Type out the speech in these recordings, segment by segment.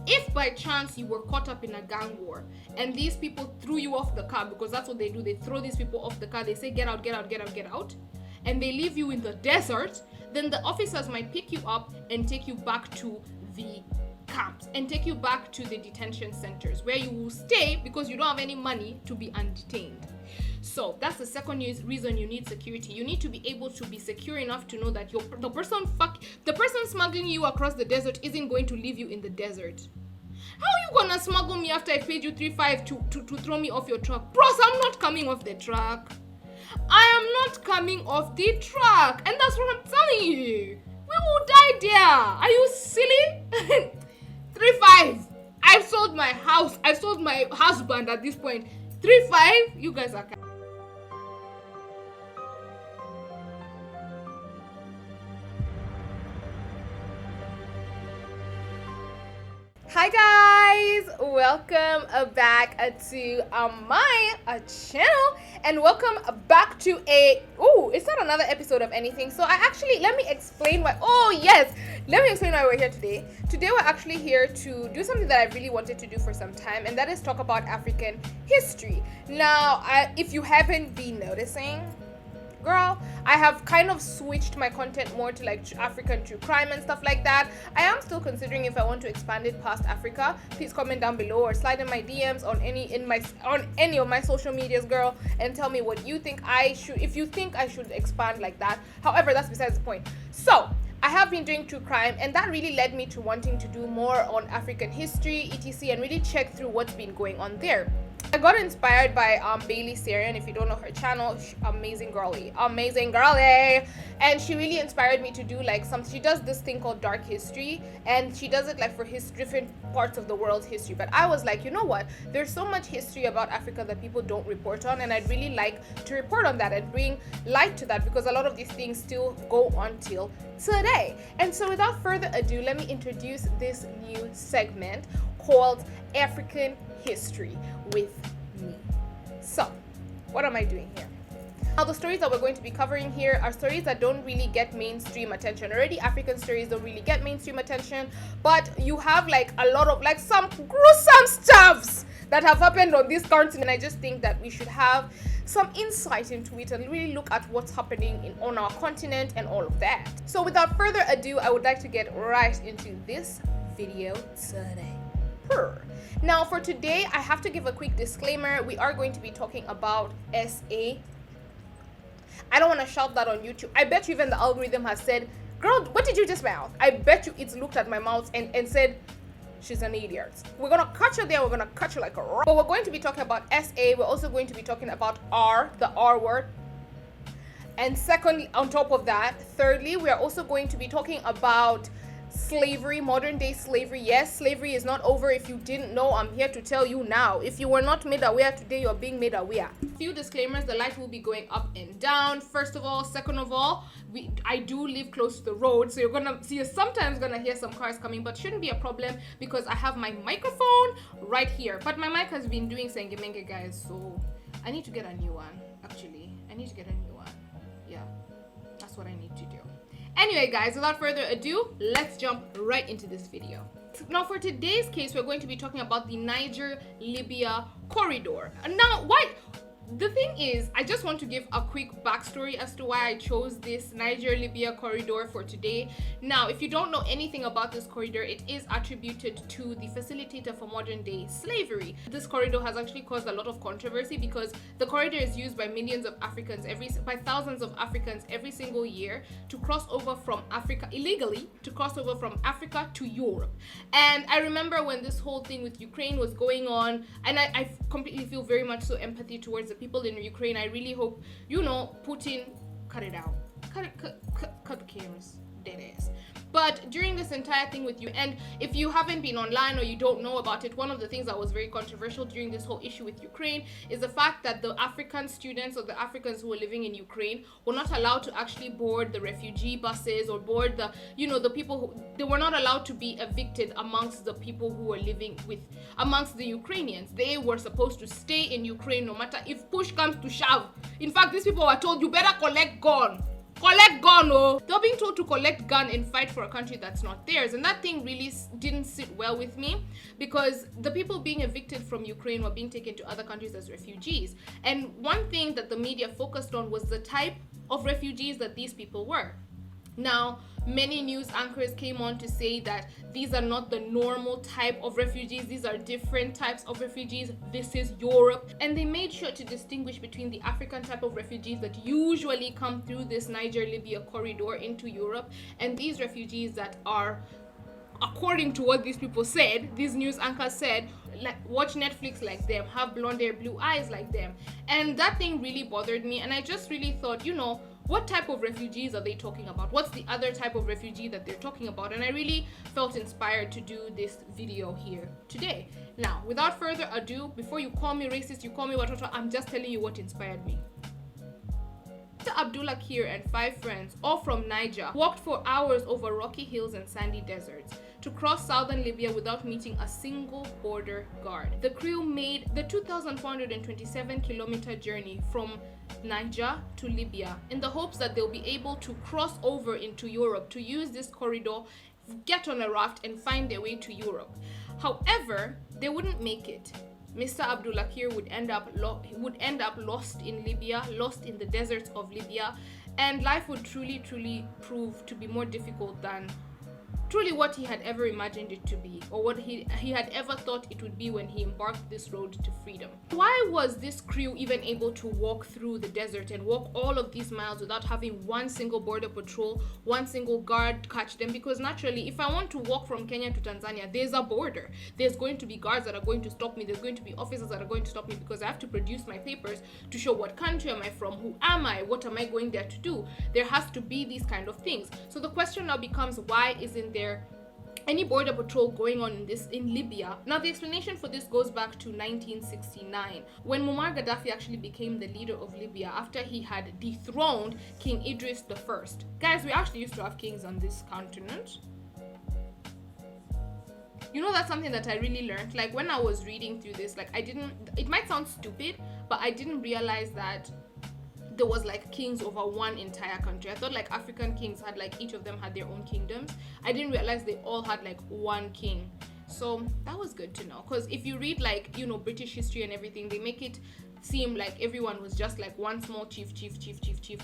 if by chance you were caught up in a gang war and these people threw you off the car, because that's what they do, they throw these people off the car, they say get out, get out, get out, get out, and they leave you in the desert, then the officers might pick you up and take you back to the camps and take you back to the detention centers where you will stay because you don't have any money to be undetained. So that's the second reason you need security. You need to be able to be secure enough to know that the person smuggling you across the desert isn't going to leave you in the desert. How are you gonna smuggle me after I paid you $3,500 to throw me off your truck? Bros, I'm not coming off the truck. I am not coming off the truck. And that's what I'm telling you. We will die there. Are you silly? 3,500. I've sold my house. I've sold my husband at this point. 3,500. You guys are. Hi guys, welcome back to my channel, and welcome back to it's not another episode of anything. So let me explain why. Let me explain why we're here today. Today we're actually here to do something that I really wanted to do for some time, and that is talk about African history. Now, if you haven't been noticing, girl, I have kind of switched my content more to like African true crime and stuff like that. I am still considering if I want to expand it past Africa. Please comment down below or slide in my DMs on any of my social medias, girl, and tell me what you think if you think I should expand like that. However, that's besides the point. So I have been doing true crime, and that really led me to wanting to do more on African history, etc., and really check through what's been going on there. I got inspired by Bailey Sarian. If you don't know her channel, amazing girly, and she really inspired me to do like she does this thing called dark history, and she does it like for different parts of the world's history. But I was like, you know what, there's so much history about Africa that people don't report on, and I'd really like to report on that and bring light to that, because a lot of these things still go on till today. And so without further ado, let me introduce this new segment called African History with me. So, what am I doing here? Now, the stories that we're going to be covering here are stories that don't really get mainstream attention. Already, African stories don't really get mainstream attention, but you have like a lot of like some gruesome stuffs that have happened on this continent. I just think that we should have some insight into it and really look at what's happening on our continent and all of that. So without further ado, I would like to get right into this video today. Now, for today, I have to give a quick disclaimer. We are going to be talking about SA. I don't want to shout that on YouTube. I bet you even the algorithm has said, girl, what did you just mouth? I bet you it's looked at my mouth and said, she's an idiot. We're going to catch her there. We're going to catch her like a rock. But we're going to be talking about SA. We're also going to be talking about R, the R word. And secondly, on top of that, thirdly, we are also going to be talking about slavery, modern day slavery. Yes, slavery is not over. If you didn't know, I'm here to tell you now. If you were not made aware today, you're being made aware. Few disclaimers: the light will be going up and down, first of all. Second of all, I do live close to the road, so you're sometimes gonna hear some cars coming, but shouldn't be a problem because I have my microphone right here. But my mic has been doing sengemenge, guys, so I need to get a new one. Actually, I need to get a new one. Yeah, that's what I need to do. Anyway, guys, without further ado, let's jump right into this video. Now, for today's case, we're going to be talking about the Niger-Libya corridor. Now, the thing is, I just want to give a quick backstory as to why I chose this Niger-Libya corridor for today. Now, if you don't know anything about this corridor, it is attributed to the facilitator for modern day slavery. This corridor has actually caused a lot of controversy because the corridor is used by millions of Africans, by thousands of Africans every single year to cross over from Africa, illegally, to cross over from Africa to Europe. And I remember when this whole thing with Ukraine was going on, and I completely feel very much so empathy towards the people in Ukraine. I really hope, Putin, cut it out. Cut the cameras. Dead ass. But during this entire thing with you, and if you haven't been online or you don't know about it, one of the things that was very controversial during this whole issue with Ukraine is the fact that the African students or the Africans who were living in Ukraine were not allowed to actually board the refugee buses or board the people who, they were not allowed to be evicted amongst the people who were living amongst the Ukrainians. They were supposed to stay in Ukraine no matter if push comes to shove. In fact, these people were told, you better collect gun. collect gun, oh. They're being told to collect gun and fight for a country that's not theirs. And that thing really didn't sit well with me, because the people being evicted from Ukraine were being taken to other countries as refugees. And one thing that the media focused on was the type of refugees that these people were. Now, many news anchors came on to say that these are not the normal type of refugees, these are different types of refugees, this is Europe. And they made sure to distinguish between the African type of refugees that usually come through this Niger-Libya corridor into Europe, and these refugees that are, according to what these people said, these news anchors said, like, watch Netflix like them, have blonde hair, blue eyes like them. And that thing really bothered me, and I just really thought, what type of refugees are they talking about? What's the other type of refugee that they're talking about? And I really felt inspired to do this video here today. Now, without further ado, before you call me racist, you call me watoto, I'm just telling you what inspired me. Abdullah Kir and 5 friends, all from Niger, walked for hours over rocky hills and sandy deserts to cross southern Libya without meeting a single border guard. The crew made the 2,427-kilometer journey from Niger to Libya in the hopes that they'll be able to cross over into Europe, to use this corridor, get on a raft and find their way to Europe. However, they wouldn't make it. Mr. Abdullah Kir would end up lost in Libya, lost in the deserts of Libya, and life would truly prove to be more difficult than truly what he had ever imagined it to be, or what he had ever thought it would be when he embarked this road to freedom. Why was this crew even able to walk through the desert and walk all of these miles without having one single border patrol, one single guard catch them? Because naturally, if I want to walk from Kenya to Tanzania, there's a border. There's going to be guards that are going to stop me. There's going to be officers that are going to stop me, because I have to produce my papers to show what country am I from, who am I, what am I going there to do. There has to be these kind of things. So the question now becomes, why isn't there any border patrol going on in Libya? Now, the explanation for this goes back to 1969, when Muammar Gaddafi actually became the leader of Libya after he had dethroned King Idris I. Guys, we actually used to have kings on this continent. That's something that I really learned. Like, when I was reading through this, it might sound stupid, but I didn't realize that there was kings over one entire country. I thought African kings had each of them had their own kingdoms. I didn't realize they all had one king. So that was good to know, because if you read British history and everything, they make it seem like everyone was just one small chief.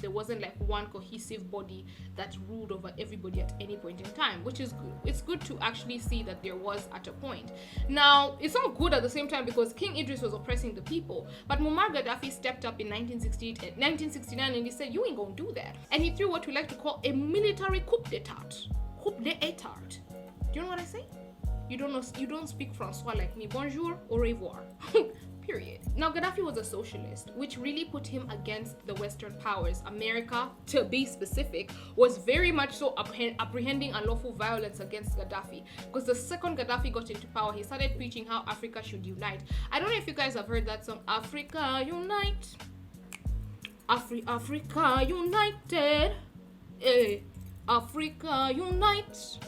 There wasn't one cohesive body that ruled over everybody at any point in time, which is good. It's good to actually see that there was at a point. Now, it's not good at the same time, because King Idris was oppressing the people, but Muammar Gaddafi stepped up in 1969 and he said, you ain't gonna do that. And he threw what we like to call a military coup d'etat. Do you know what I say? You don't speak Francois like me. Bonjour, au revoir. Period. Now, Gaddafi was a socialist, which really put him against the Western powers. America, to be specific, was very much so apprehending unlawful violence against Gaddafi, because the second Gaddafi got into power, he started preaching how Africa should unite. I don't know if you guys have heard that song, Africa Unite. Africa United. Africa Unite.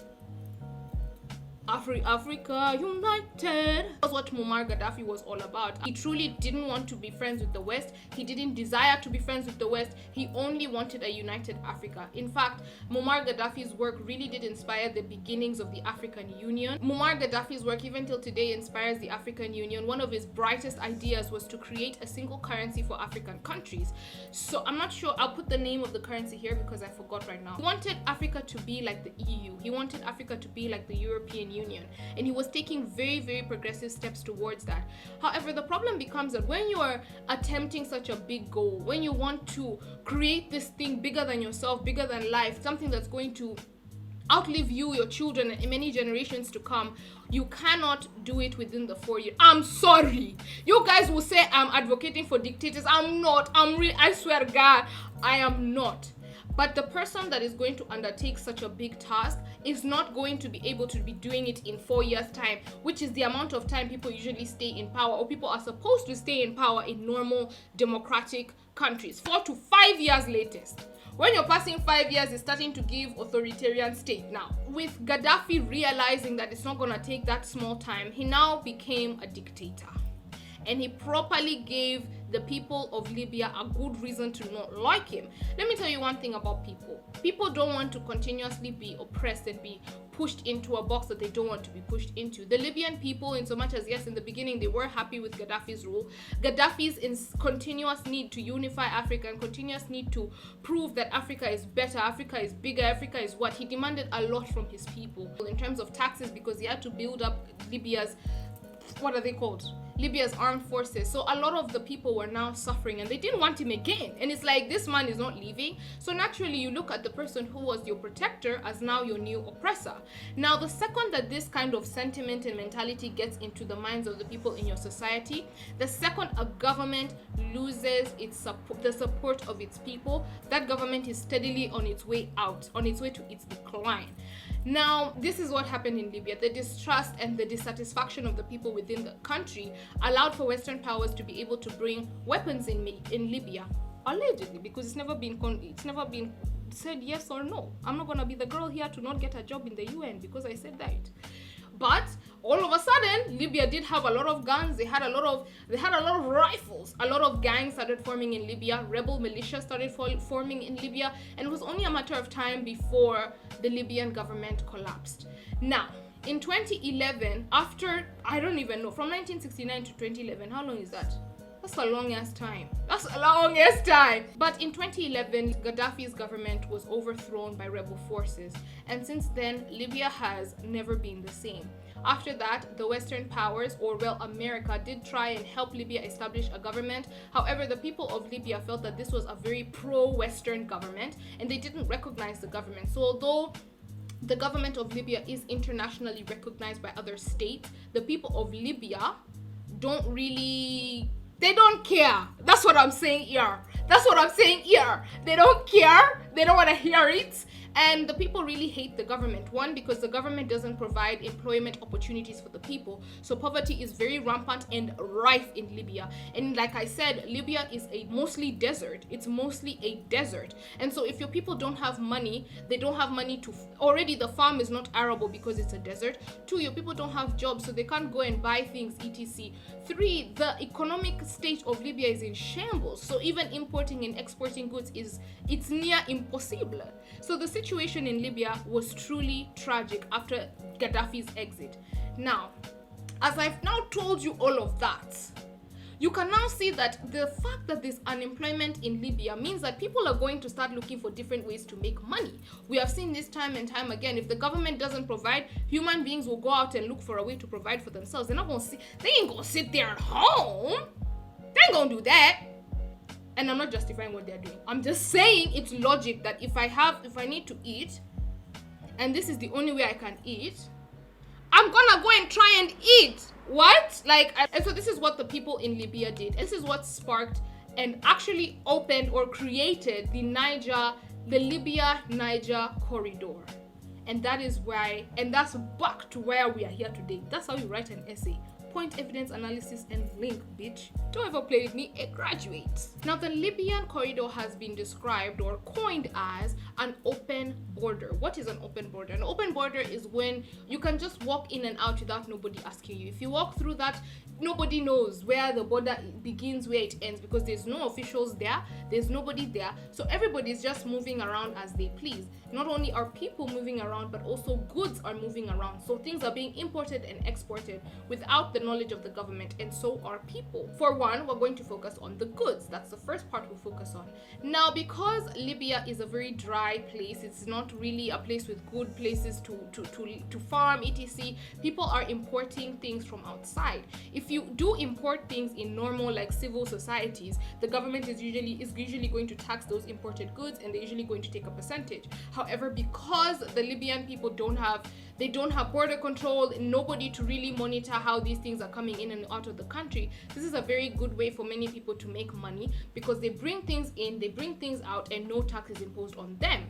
Africa United. That's what Muammar Gaddafi was all about. He truly didn't want to be friends with the West. He didn't desire to be friends with the West. He only wanted a united Africa. In fact, Muammar Gaddafi's work really did inspire the beginnings of the African Union. Muammar Gaddafi's work even till today inspires the African Union. One of his brightest ideas was to create a single currency for African countries. So I'm not sure, I'll put the name of the currency here because I forgot right now. He wanted Africa to be like the EU. He wanted Africa to be like the European Union, and he was taking very progressive steps towards that. However, the problem becomes that when you are attempting such a big goal, when you want to create this thing bigger than yourself, bigger than life, something that's going to outlive you, your children, and many generations to come, you cannot do it within the 4 years. I'm sorry. You guys will say I'm advocating for dictators. I'm not. I swear to God, I am not. But the person that is going to undertake such a big task is not going to be able to be doing it in 4 years' time, which is the amount of time people usually stay in power, or people are supposed to stay in power in normal democratic countries. 4 to 5 years latest. When you're passing 5 years, it's starting to give authoritarian state. Now, with Gaddafi realizing that it's not going to take that small time, he now became a dictator. and he properly gave the people of Libya a good reason to not like him. Let me tell you one thing about people. People don't want to continuously be oppressed and be pushed into a box that they don't want to be pushed into. The Libyan people, in so much as yes, in the beginning they were happy with Gaddafi's rule, Gaddafi's continuous need to unify Africa and continuous need to prove that Africa is better, Africa is bigger, Africa is what, he demanded a lot from his people in terms of taxes, because he had to build up Libya's, what are they called? Libya's armed forces. So a lot of the people were now suffering and they didn't want him again. And it's like, this man is not leaving. So naturally you look at the person who was your protector as now your new oppressor. Now the second that this kind of sentiment and mentality gets into the minds of the people in your society, the second a government loses the support of its people, that government is steadily on its way out, on its way to its decline. Now, this is what happened in Libya. The distrust and the dissatisfaction of the people within the country allowed for Western powers to be able to bring weapons in Libya, allegedly, because it's never been said yes or no. I'm not gonna be the girl here to not get a job in the UN because I said that. But all of a sudden, Libya did have a lot of guns. They had a lot of rifles. A lot of gangs started forming in Libya. Rebel militia started forming in Libya, and it was only a matter of time before the Libyan government collapsed. Now, in 2011, after, I don't even know, from 1969 to 2011, how long is that? That's a long-ass time. But in 2011, Gaddafi's government was overthrown by rebel forces. And since then, Libya has never been the same. After that, the Western powers, or well, America, did try and help Libya establish a government. However, the people of Libya felt that this was a very pro-Western government, and they didn't recognize the government. So although the government of Libya is internationally recognized by other states, the people of Libya don't really... They don't care. That's what I'm saying here. They don't care. They don't want to hear it. And the people really hate the government. One, because the government doesn't provide employment opportunities for the people. So poverty is very rampant and rife in Libya. And like I said, Libya is mostly desert. It's mostly a desert. And so if your people don't have money, they don't have money to... Already the farm is not arable because it's a desert. Two, your people don't have jobs, so they can't go and buy things, etc. Three, the economic state of Libya is in shambles. So even importing and exporting goods it's near impossible. So the situation in Libya was truly tragic after Gaddafi's exit. Now, as I've now told you all of that, you can now see that the fact that there's unemployment in Libya means that people are going to start looking for different ways to make money. We have seen this time and time again. If the government doesn't provide, human beings will go out and look for a way to provide for themselves. They ain't gonna sit there at home. They ain't gonna do that. And I'm not justifying what they're doing. I'm just saying it's logic that if I need to eat, and this is the only way I can eat, I'm gonna go and try and eat. What? And so this is what the people in Libya did. This is what sparked and actually opened or created the Libya-Niger corridor. And that is why, and that's back to where we are here today. That's how you write an essay. Point, evidence, analysis, and link, bitch. Don't ever play with me, a graduate. Now, the Libyan corridor has been described or coined as an open border. What is an open border? An open border is when you can just walk in and out without nobody asking you. If you walk through that, nobody knows where the border begins, where it ends, because there's no officials there, there's nobody there. So everybody's just moving around as they please. Not only are people moving around, but also goods are moving around. So things are being imported and exported without the knowledge of the government, and so are people. For one, we're going to focus on the goods. That's the first part we'll focus on. Now, because Libya is a very dry place, it's not really a place with good places to farm, etc. People are importing things from outside. If you do import things in normal, like civil societies, the government is usually going to tax those imported goods, and they're usually going to take a percentage. However, because the Libyan people don't have border control, nobody to really monitor how these things are coming in and out of the country, this is a very good way for many people to make money, because they bring things in, they bring things out, and no tax is imposed on them.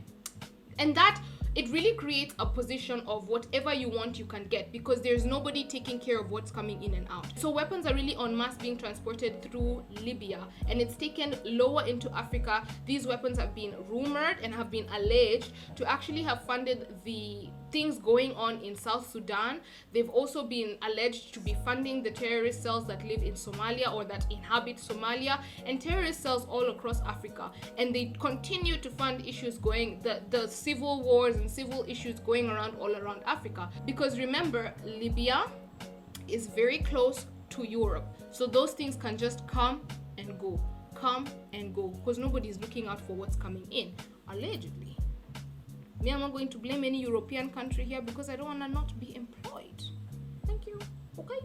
And that, it really creates a position of whatever you want you can get, because there's nobody taking care of what's coming in and out. So weapons are really en masse being transported through Libya, and it's taken lower into Africa. These weapons have been rumored and have been alleged to actually have funded the things going on in South Sudan. They've also been alleged to be funding the terrorist cells that live in Somalia or that inhabit Somalia, and terrorist cells all across Africa. And they continue to fund issues going, the civil wars and civil issues going around all around Africa. Because remember, Libya is very close to Europe. So those things can just come and go, because nobody's looking out for what's coming in, allegedly. Me, I'm not going to blame any European country here because I don't want to not be employed. Thank you. Okay.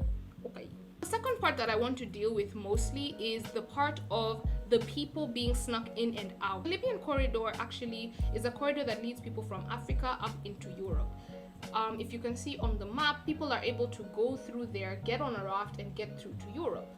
The second part that I want to deal with mostly is the part of the people being snuck in and out. The Libyan corridor actually is a corridor that leads people from Africa up into Europe. If you can see on the map, people are able to go through there, get on a raft, and get through to Europe.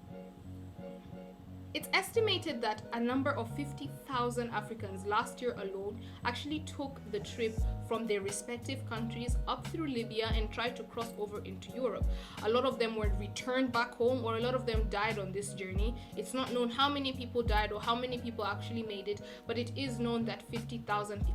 It's estimated that a number of 50,000 Africans last year alone actually took the trip from their respective countries up through Libya and tried to cross over into Europe. A lot of them were returned back home, or a lot of them died on this journey. It's not known how many people died or how many people actually made it, but it is known that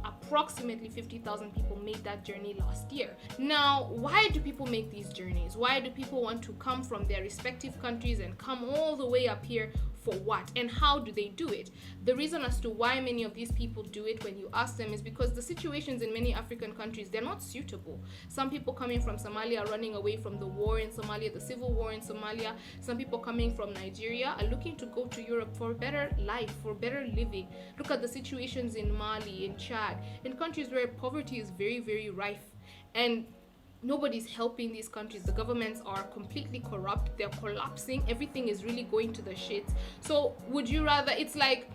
approximately 50,000 people made that journey last year. Now, why do people make these journeys? Why do people want to come from their respective countries and come all the way up here? For what? And how do they do it? The reason as to why many of these people do it, when you ask them, is because the situations in many African countries, they're not suitable. Some people coming from Somalia running away from the war in Somalia, the civil war in Somalia. Some people coming from Nigeria are looking to go to Europe for a better life, for better living. Look at the situations in Mali, in Chad, in countries where poverty is very, very rife. And nobody's helping these countries. The governments are completely corrupt. They're collapsing. Everything is really going to the shits. So would you rather, it's like,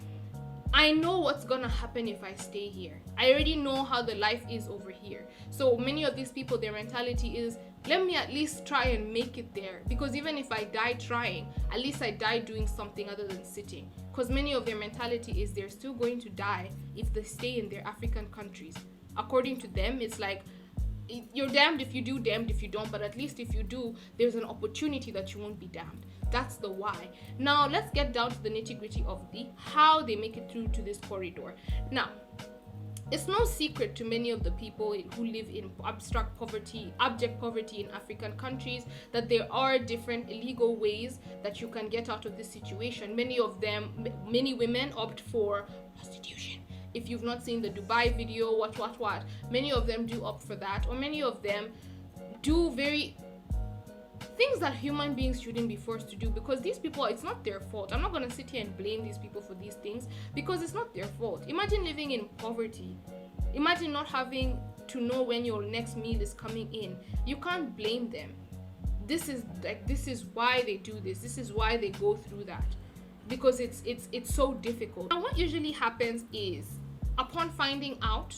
I know what's gonna happen if I stay here. I already know how the life is over here. So many of these people, their mentality is, let me at least try and make it there, because even if I die trying, at least I die doing something other than sitting. Because many of their mentality is they're still going to die if they stay in their African countries. According to them, it's like, you're damned if you do, damned if you don't, but at least if you do, there's an opportunity that you won't be damned. That's the why. Now let's get down to the nitty-gritty of how they make it through to this corridor. Now, it's no secret to many of the people who live in abject poverty in African countries that there are different illegal ways that you can get out of this situation. Many women opt for prostitution. If you've not seen the Dubai video, what, many of them do opt for that, or many of them do things that human beings shouldn't be forced to do, because these people, it's not their fault. I'm not going to sit here and blame these people for these things, because it's not their fault. Imagine living in poverty. Imagine not having to know when your next meal is coming in. You can't blame them. This is why they do this. This is why they go through that, because it's so difficult. Now, what usually happens is, upon finding out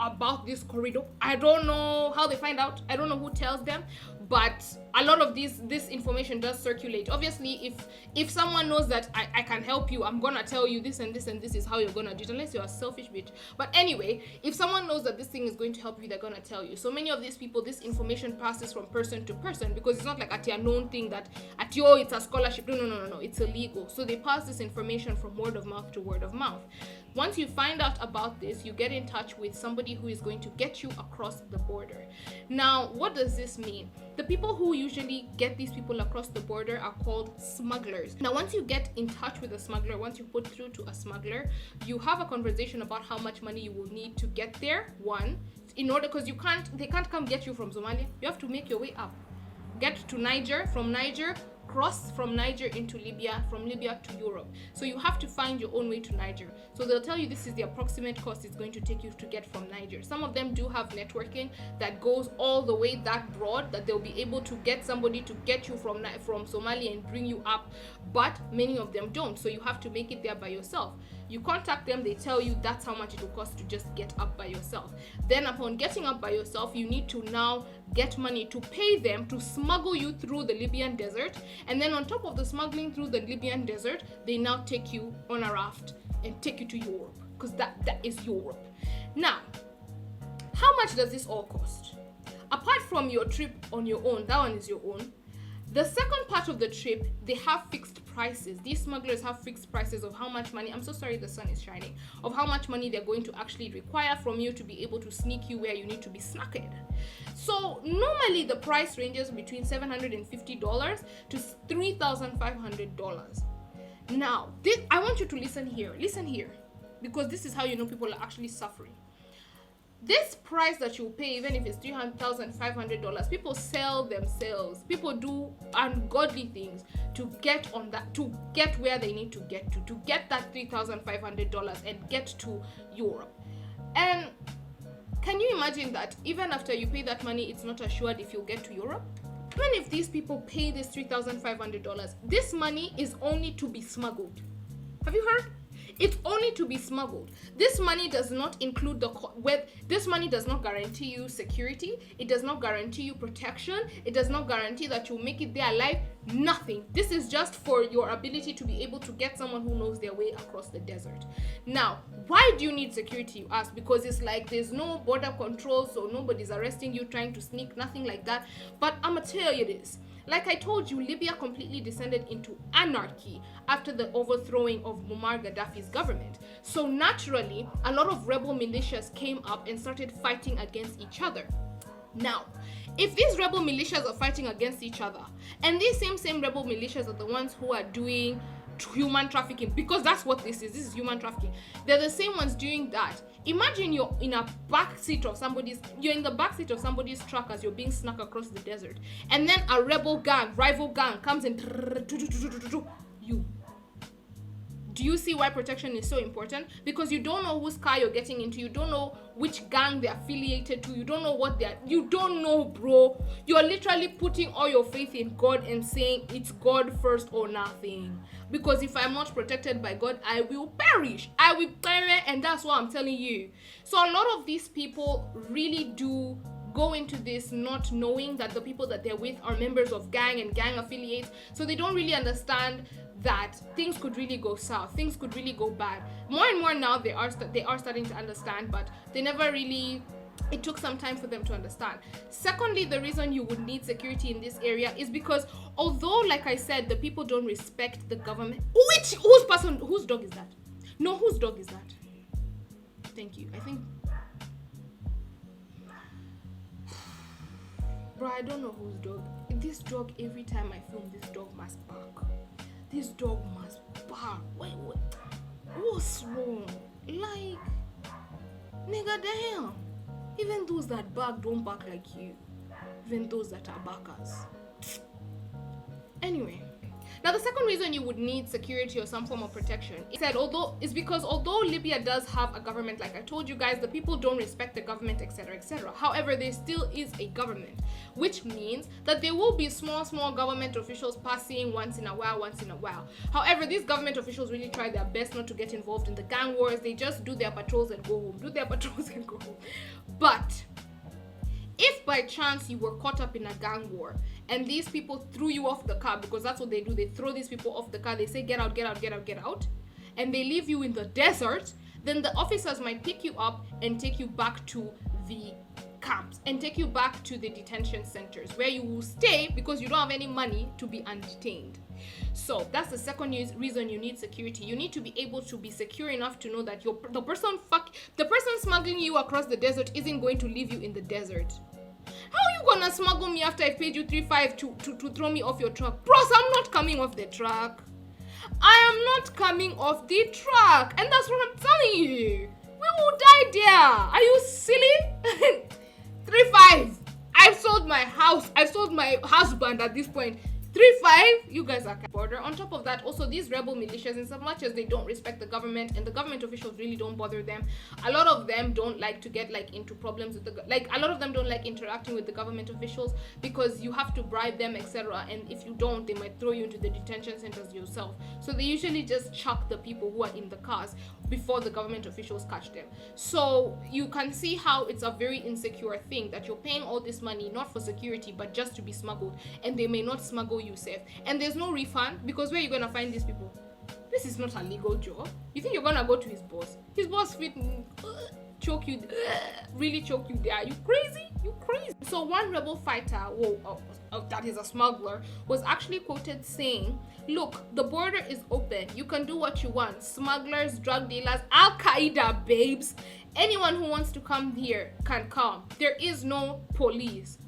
about this corridor, I don't know how they find out, I don't know who tells them, but a lot of this information does circulate. Obviously, if someone knows that I can help you, I'm gonna tell you this and this and this is how you're gonna do it, unless you're a selfish bitch. But anyway, if someone knows that this thing is going to help you, they're gonna tell you. So many of these people, this information passes from person to person, because it's not like at your known thing that at your it's a scholarship. No, it's illegal. So they pass this information from word of mouth to word of mouth. Once you find out about this, you get in touch with somebody who is going to get you across the border. Now, what does this mean? The people who usually get these people across the border are called smugglers. Now, once you get in touch with a smuggler, once you put through to a smuggler, you have a conversation about how much money you will need to get there. One, in order, because they can't come get you from Somalia. You have to make your way up. Get to Niger, from Niger, cross from Niger into Libya, from Libya to Europe. So you have to find your own way to Niger. So they'll tell you this is the approximate cost it's going to take you to get from Niger. Some of them do have networking that goes all the way that broad, that they'll be able to get somebody to get you from Somalia and bring you up, but many of them don't. So you have to make it there by yourself. You contact them, they tell you that's how much it will cost to just get up by yourself. Then upon getting up by yourself, you need to now get money to pay them to smuggle you through the Libyan desert. And then on top of the smuggling through the Libyan desert, they now take you on a raft and take you to Europe, because that is Europe. Now, how much does this all cost? Apart from your trip on your own, that one is your own. The second part of the trip, they have fixed prices. These smugglers have fixed prices of how much money, I'm so sorry the sun is shining, of how much money they're going to actually require from you to be able to sneak you where you need to be snucked. So normally the price ranges between $750 to $3,500. Now, I want you to listen here, because this is how you know people are actually suffering. This price that you pay, even if it's $3,500, people sell themselves. People do ungodly things to get on that, to get where they need to get that $3,500 and get to Europe. And can you imagine that even after you pay that money, it's not assured if you'll get to Europe? Even if these people pay this $3,500, this money is only to be smuggled. Have you heard? It's only to be smuggled. This money does not include this money does not guarantee you security. It does not guarantee you protection. It does not guarantee that you'll make it there alive. Nothing. This is just for your ability to be able to get someone who knows their way across the desert. Now, why do you need security, you ask? Because it's like there's no border control, so nobody's arresting you trying to sneak, nothing like that. But I'ma tell you this. Like I told you, Libya completely descended into anarchy after the overthrowing of Muammar Gaddafi's government. So naturally, a lot of rebel militias came up and started fighting against each other. Now, if these rebel militias are fighting against each other, and these same rebel militias are the ones who are doing human trafficking, because that's what this is human trafficking. They're the same ones doing that. Imagine you're in the backseat of somebody's truck as you're being snuck across the desert, and then a rival gang comes and you. Do you see why protection is so important? Because you don't know whose car you're getting into. You don't know which gang they're affiliated to. You don't know you don't know, bro. You're literally putting all your faith in God and saying it's God first or nothing. Because if I'm not protected by God, I will perish. And that's what I'm telling you. So a lot of these people really do go into this not knowing that the people that they're with are members of gang and gang affiliates. So they don't really understand that things could really go south, things could really go bad. More and more now they are starting to understand, but they never really, it took some time for them to understand. Secondly, the reason you would need security in this area is because although, like I said, the people don't respect the government. Whose dog is that? No, whose dog is that? Thank you. I think, bro, I don't know whose dog. This dog, every time I film, this dog must bark. This dog must bark. Wait. What's wrong? Like, nigga, damn. Even those that bark don't bark like you. Even those that are barkers. Anyway. Now, the second reason you would need security or some form of protection is because although Libya does have a government, like I told you guys, the people don't respect the government, etc., etc. However, there still is a government, which means that there will be small government officials passing once in a while. However, these government officials really try their best not to get involved in the gang wars. They just do their patrols and go home. But if by chance you were caught up in a gang war and these people threw you off the car, because that's what they do, they throw these people off the car, they say get out, and they leave you in the desert, then the officers might pick you up and take you back to the camps and take you back to the detention centers where you will stay because you don't have any money to be undetained. So that's the second reason you need security. You need to be able to be secure enough to know that the person smuggling you across the desert isn't going to leave you in the desert. How are you gonna smuggle me after I paid you $3,500 to throw me off your truck? Bros, I'm not coming off the truck. I am not coming off the truck. And that's what I'm telling you. We will die there. Are you silly? 3-5. I've sold my house. I've sold my husband at this point. 3-5, you guys are border. On top of that, also these rebel militias, in so much as they don't respect the government and the government officials really don't bother them, a lot of them don't like to get into problems with a lot of them don't like interacting with the government officials because you have to bribe them, etc. And if you don't, they might throw you into the detention centers yourself. So they usually just chuck the people who are in the cars before the government officials catch them. So you can see how it's a very insecure thing that you're paying all this money not for security but just to be smuggled, and they may not smuggle you safe, and there's no refund because where are you gonna find these people? This is not a legal job. You think you're gonna go to his boss fit choke you, really choke you there. Are you crazy? You crazy. So one rebel fighter, that is a smuggler, was actually quoted saying, look, the border is open. You can do what you want. Smugglers, drug dealers, Al-Qaeda babes. Anyone who wants to come here can come. There is no police.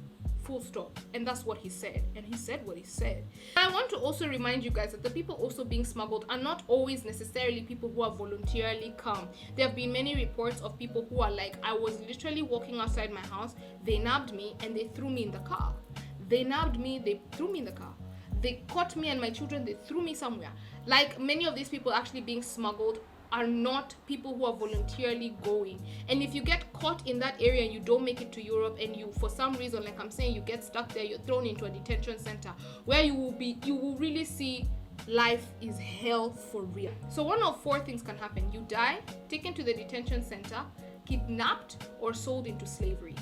Full stop. And that's what he said. And he said what he said. I want to also remind you guys that the people also being smuggled are not always necessarily people who have voluntarily come. There have been many reports of people who are like, I was literally walking outside my house, they nabbed me and they threw me in the car. They nabbed me, they threw me in the car. They caught me and my children, they threw me somewhere. Like, many of these people actually being smuggled are not people who are voluntarily going. And if you get caught in that area and you don't make it to Europe, and you, for some reason, like I'm saying, you get stuck there, you're thrown into a detention center where you will really see life is hell for real. So one of four things can happen. You die, taken to the detention center, kidnapped, or sold into slavery.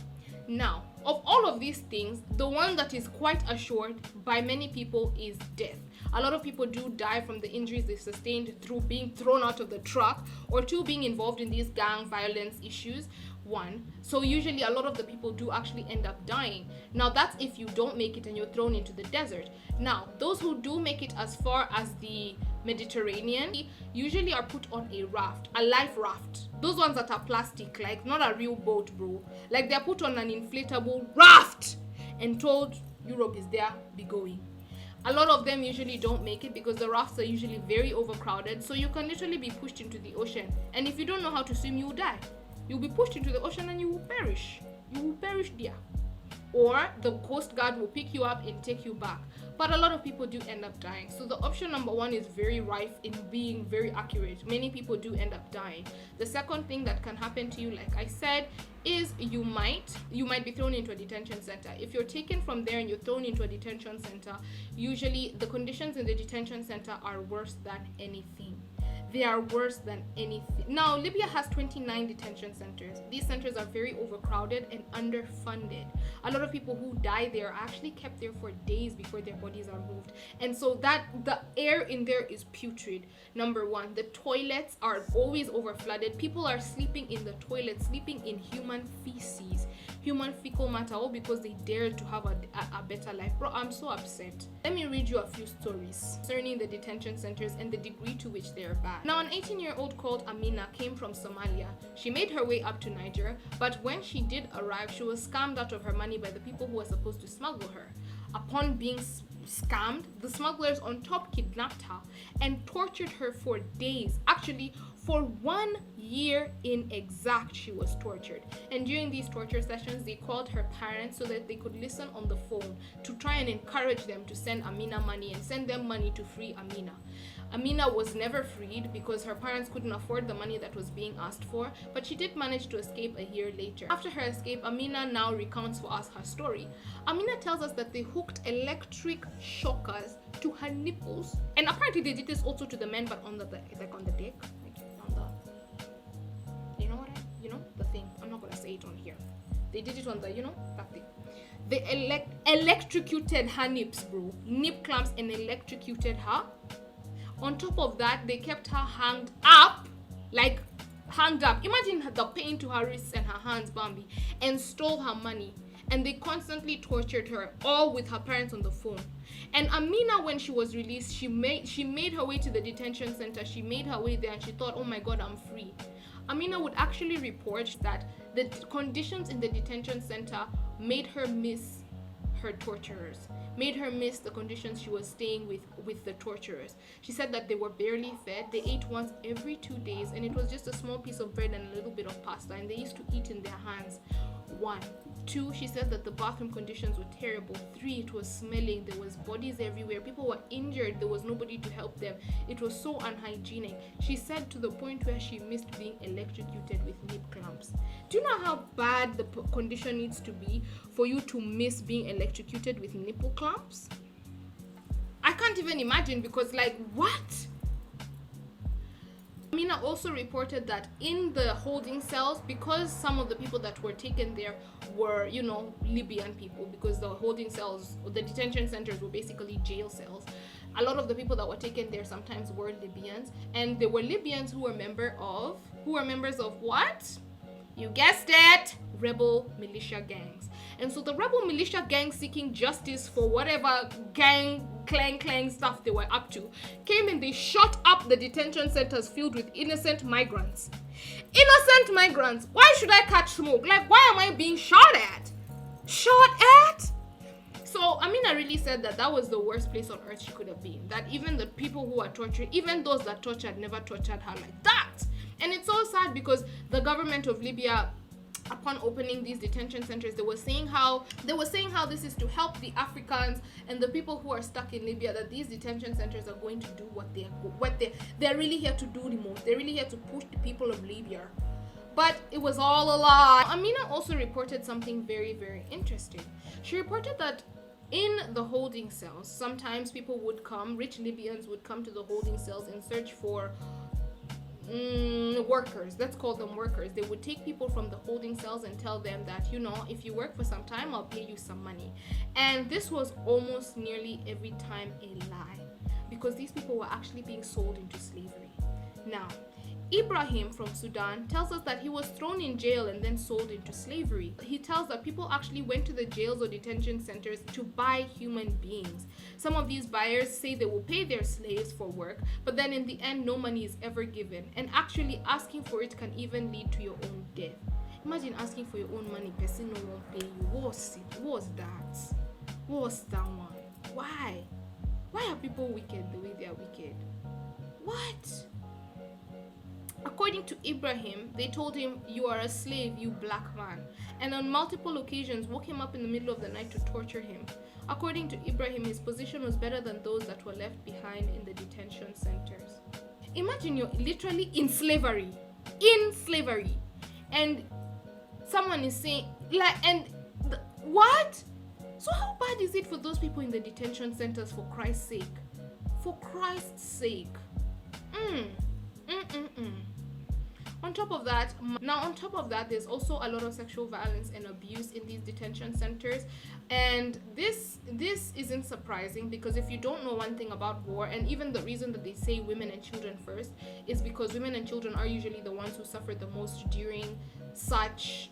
Now, of all of these things, the one that is quite assured by many people is death. A lot of people do die from the injuries they sustained through being thrown out of the truck, or two, being involved in these gang violence issues. One, so usually a lot of the people do actually end up dying. Now that's if you don't make it and you're thrown into the desert. Now those who do make it as far as the Mediterranean usually are put on a raft, a life raft. Those ones that are plastic, like not a real boat, bro. Like they're put on an inflatable raft and told, Europe is there, be going. A lot of them usually don't make it because the rafts are usually very overcrowded, so you can literally be pushed into the ocean, and if you don't know how to swim, you will die. You'll be pushed into the ocean and you will perish. You will perish there. Or the Coast Guard will pick you up and take you back. But a lot of people do end up dying. So the option number one is very rife in being very accurate. Many people do end up dying. The second thing that can happen to you, like I said, is you might be thrown into a detention center. If you're taken from there and you're thrown into a detention center, usually the conditions in the detention center are worse than anything. They are worse than anything. Now, Libya has 29 detention centers. These centers are very overcrowded and underfunded. A lot of people who die there are actually kept there for days before their bodies are moved. And so that the air in there is putrid. Number one, the toilets are always overflooded. People are sleeping in the toilets, sleeping in human feces, human fecal matter, all because they dared to have a better life. Bro, I'm so upset. Let me read you a few stories concerning the detention centers and the degree to which they are bad. Now, an 18-year-old called Amina came from Somalia. She made her way up to Niger, but when she did arrive, she was scammed out of her money by the people who were supposed to smuggle her. Upon being scammed, the smugglers on top kidnapped her and tortured her for days. Actually, for 1 year in exact, she was tortured. And during these torture sessions, they called her parents so that they could listen on the phone to try and encourage them to send Amina money and send them money to free Amina. Amina was never freed because her parents couldn't afford the money that was being asked for, but she did manage to escape a year later. After her escape, Amina now recounts for us her story. Amina tells us that they hooked electric shockers to her nipples, and apparently they did this also to the men, but on the deck, like on the deck, like on the, the thing. I'm not gonna say it on here. They did it on the, that thing. They electrocuted her nips, bro. Nip clamps, and electrocuted her. On top of that, they kept her hanged up. Imagine the pain to her wrists and her hands, Bambi, and stole her money. And they constantly tortured her, all with her parents on the phone. And Amina, when she was released, she made her way to the detention center. She made her way there and she thought, oh my God, I'm free. Amina would actually report that the conditions in the detention center made her miss her torturers, made her miss the conditions she was staying with the torturers. She said that they were barely fed. They ate once every 2 days, and it was just a small piece of bread and a little bit of pasta, and they used to eat in their hands. 1. 2, she said that the bathroom conditions were terrible. 3, it was smelling. There was bodies everywhere. People were injured. There was nobody to help them. It was so unhygienic. She said to the point where she missed being electrocuted with nip clamps. Do you know how bad the condition needs to be for you to miss being electrocuted with nipple clamps? I can't even imagine, because what? Amina also reported that in the holding cells, because some of the people that were taken there were, Libyan people, because the holding cells, the detention centers were basically jail cells. A lot of the people that were taken there sometimes were Libyans, and they were Libyans who were members of what? You guessed it, rebel militia gangs. And so the rebel militia gangs, seeking justice for whatever gang clang stuff they were up to, came and they shot up the detention centers filled with innocent migrants. Innocent migrants. Why should I catch smoke? Like, why am I being shot at? Shot at? So Amina really said that was the worst place on earth she could have been. That even the people who are tortured, even those that tortured, never tortured her like that. And it's so sad because the government of Libya, upon opening these detention centers, they were saying how this is to help the Africans and the people who are stuck in Libya, that these detention centers are going to do what they're really here to do the most. They're really here to push the people of Libya. But it was all a lie. Amina also reported something very, very interesting. She reported that in the holding cells, sometimes people would come, rich Libyans would come to the holding cells in search for workers. Let's call them workers. They would take people from the holding cells and tell them that, if you work for some time, I'll pay you some money. And this was almost nearly every time a lie, because these people were actually being sold into slavery. Now, Ibrahim from Sudan tells us that he was thrown in jail and then sold into slavery. He tells that people actually went to the jails or detention centers to buy human beings. Some of these buyers say they will pay their slaves for work, but then in the end, no money is ever given. And actually asking for it can even lead to your own death. Imagine asking for your own money, person no one pay you. What's it? What's that? What's that one? Why? Why are people wicked the way they are wicked? What? According to Ibrahim, they told him, "You are a slave, you black man," and on multiple occasions woke him up in the middle of the night to torture him. According to Ibrahim, his position was better than those that were left behind in the detention centers. Imagine you're literally in slavery, and someone is saying, what? So how bad is it for those people in the detention centers, for Christ's sake? For Christ's sake. On top of that, there's also a lot of sexual violence and abuse in these detention centers. And this isn't surprising, because if you don't know one thing about war, and even the reason that they say women and children first, is because women and children are usually the ones who suffer the most during such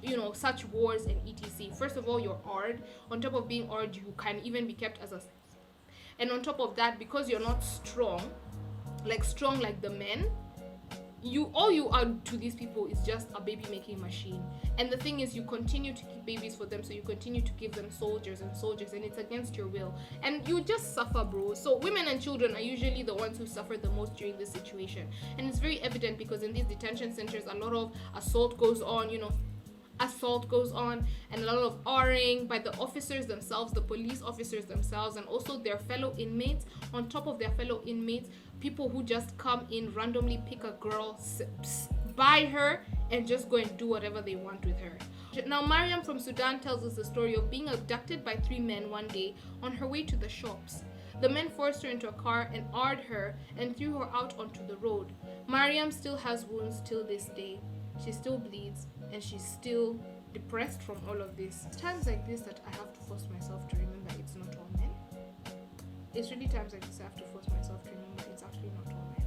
wars and etc. First of all, you're awed. On top of being awed, you can even be kept as a... And on top of that, because you're not strong like the men, all you are to these people is just a baby making machine. And the thing is, you continue to keep babies for them, so you continue to give them soldiers, and it's against your will, and you just suffer, bro. So women and children are usually the ones who suffer the most during this situation. And it's very evident because in these detention centers, a lot of assault goes on, and a lot of R-ing by the officers themselves, the police officers themselves, and also their fellow inmates. On top of their fellow inmates, people who just come in randomly, pick a girl, buy her, and just go and do whatever they want with her. Now, Mariam from Sudan tells us the story of being abducted by 3 men one day on her way to the shops. The men forced her into a car and arred her and threw her out onto the road. Mariam still has wounds till this day. She still bleeds, and she's still depressed from all of this. It's times like this that I have to force myself to remember it's not all men. It's really times like this I have to force myself to remember it's actually not all men.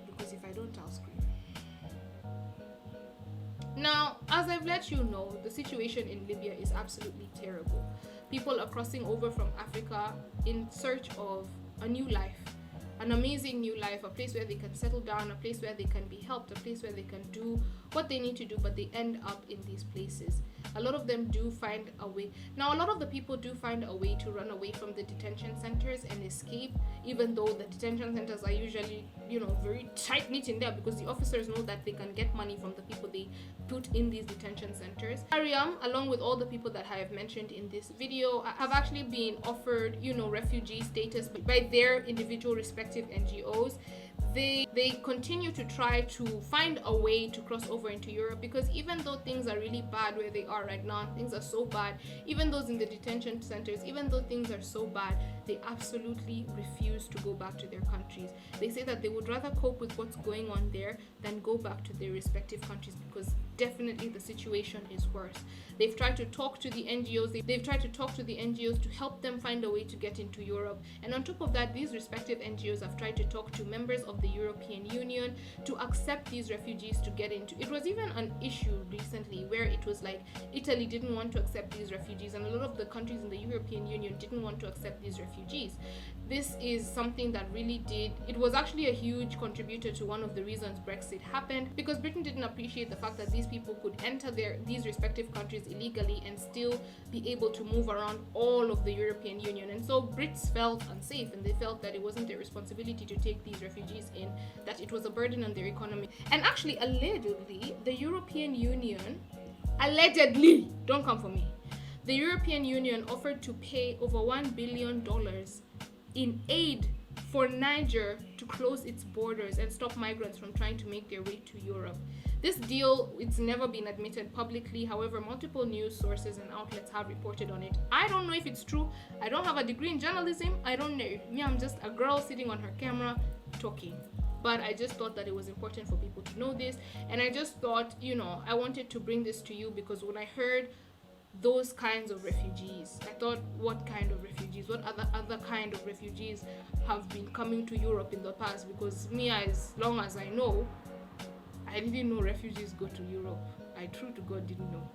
Because if I don't, I'll scream. Now, as I've let you know, the situation in Libya is absolutely terrible. People are crossing over from Africa in search of a new life. An amazing new life, a place where they can settle down, a place where they can be helped, a place where they can do what they need to do, but they end up in these places. A lot of them do find a way. Now, a lot of the people do find a way to run away from the detention centers and escape, even though the detention centers are usually, very tight-knit in there, because the officers know that they can get money from the people they put in these detention centers. Mariam, along with all the people that I have mentioned in this video, have actually been offered, refugee status by their individual respective NGOs. They continue to try to find a way to cross over into Europe, because even though things are really bad where they are right now, things are so bad, even those in the detention centers, even though things are so bad, they absolutely refuse to go back to their countries. They say that they would rather cope with what's going on there than go back to their respective countries, because definitely the situation is worse. They've tried to talk to the NGOs. They've tried to talk to the NGOs to help them find a way to get into Europe. And on top of that, these respective NGOs have tried to talk to members of the European Union to accept these refugees to get into. It was even an issue recently where it was like Italy didn't want to accept these refugees, and a lot of the countries in the European Union didn't want to accept these refugees. This is something that really it was actually a huge contributor to one of the reasons Brexit happened, because Britain didn't appreciate the fact that these people could enter these respective countries illegally and still be able to move around all of the European Union. And so Brits felt unsafe, and they felt that it wasn't their responsibility to take these refugees in, that it was a burden on their economy. And actually, allegedly, the European Union, allegedly, don't come for me, the European Union offered to pay over $1 billion in aid for Niger to close its borders and stop migrants from trying to make their way to Europe. This deal, it's never been admitted publicly. However, multiple news sources and outlets have reported on it. I don't know if it's true. I don't have a degree in journalism. I don't know. Me, I'm just a girl sitting on her camera talking. But I just thought that it was important for people to know this. And I just thought, I wanted to bring this to you because when I heard those kinds of refugees, I thought, what kind of refugees? What other kind of refugees have been coming to Europe in the past? Because me, as long as I know, I didn't know refugees go to Europe. I true to God didn't know.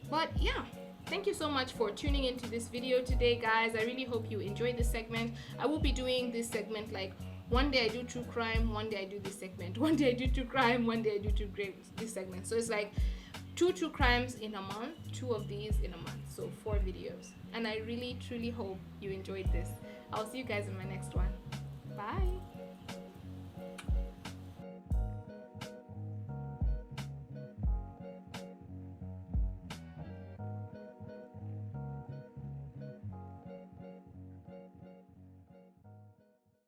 But yeah, thank you so much for tuning into this video today, guys. I really hope you enjoyed this segment. I will be doing this segment like one day I do true crime, one day I do this segment, one day I do true crime, one day I do this segment. So it's like 2 true crimes in a month, 2 of these in a month, so 4 videos. And I really truly hope you enjoyed this. I'll see you guys in my next one. Bye.